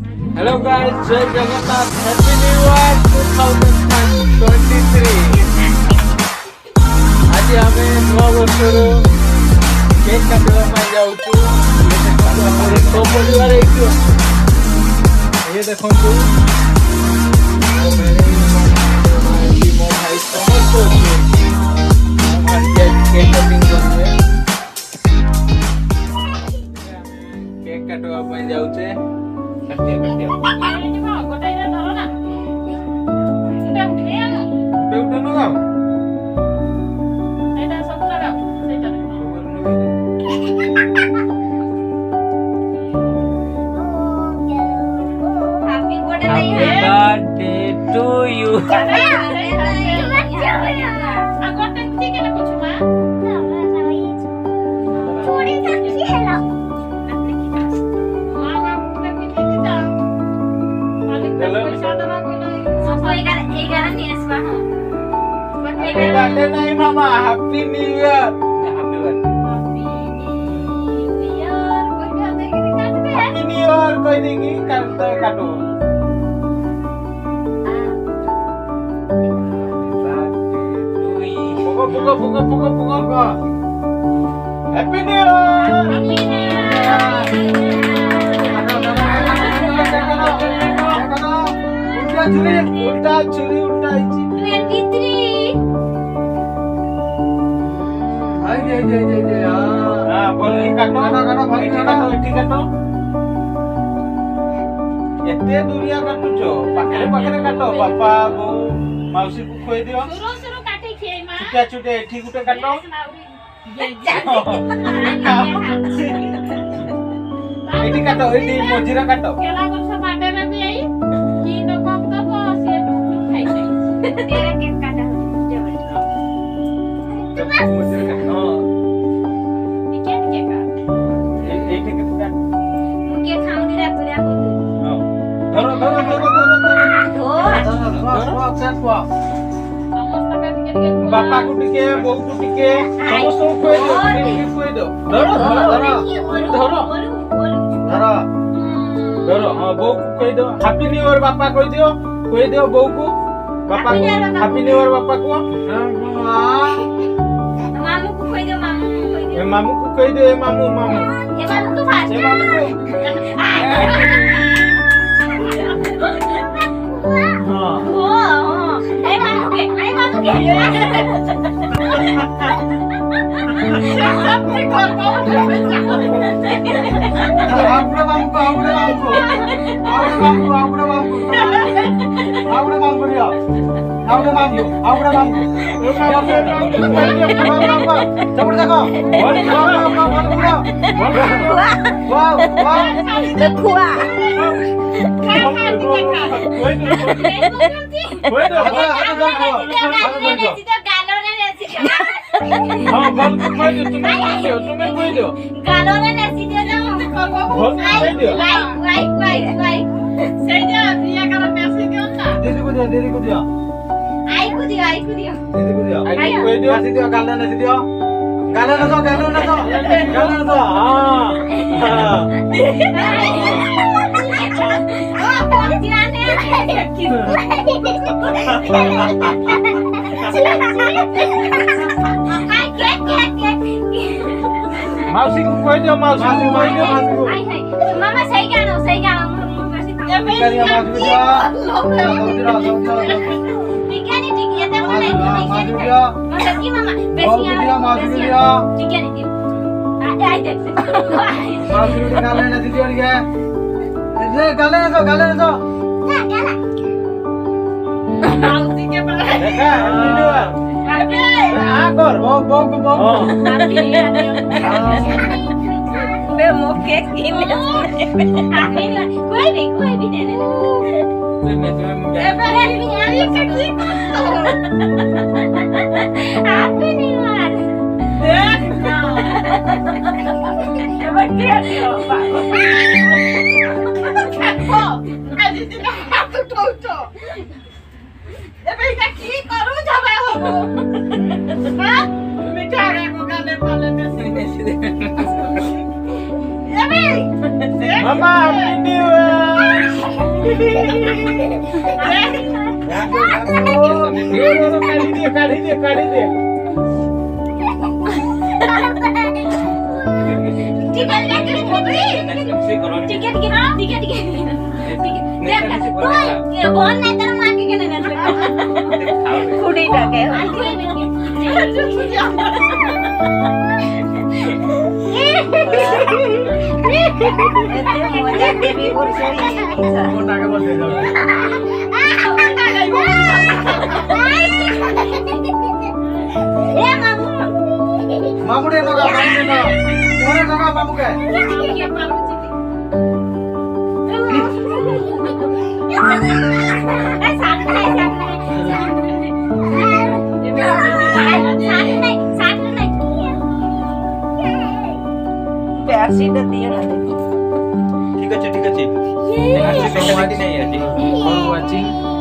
Hello guys, Jai Jagannath, Happy New Year 2023. आज ଆମେ ନୂଆ ବର୍ଷର କେକ୍ କାଟିବା ପାଇଁ ଯାଉଛୁ। ଆମର ସବୁ ପରିବାର ଏଇଠି ଏ ଦେଖନ୍ତୁ ମୋ ଭେଣେଇ ମୋ ଭାଇ ସମସ୍ତେ ଅଛନ୍ତି। କେକ୍ କଟିଂ କରିବେ। କେକ୍ କାଟିବା ପାଇଁ ଯାଉଛେ। Birthday nahi mama, Happy New Year. Happy birthday. Happy New Year koi dengi kato kato. Pugo. Happy New Year. Ulta churi ichi. 23. बोली काटो एते दूरिया काटुचो पाखरे काटो बापा गो माउसी को खोई दियो सुरो काटे खिए मा छुटिया एठी गुटे काटो एठी काटो एठी मझिरा काटो केला वर्ष बाटे रे भी आई की न कम तो से खाई खाई तेरे केक काटा मझिरा काटो बापा को टिके बो को टिके समस्त को खोई दो धरो हां बो को खोई दो हैप्पी न्यू ईयर बापा खोई दियो बो को बापा को हैप्पी न्यू ईयर बापा को मामू को खोई दो मामू को खोई दो मामू ये मामू तो फास्ट ये मामू को माउसी को खोई दो माउसी को मामा सही गाना Mama, Happy New Year. काढी दे मामुडे नका कोणे नका मामू काय ঠিক আছে ঠিক আছে আজকে সমাধি নেই আছে फॉर वाचिंग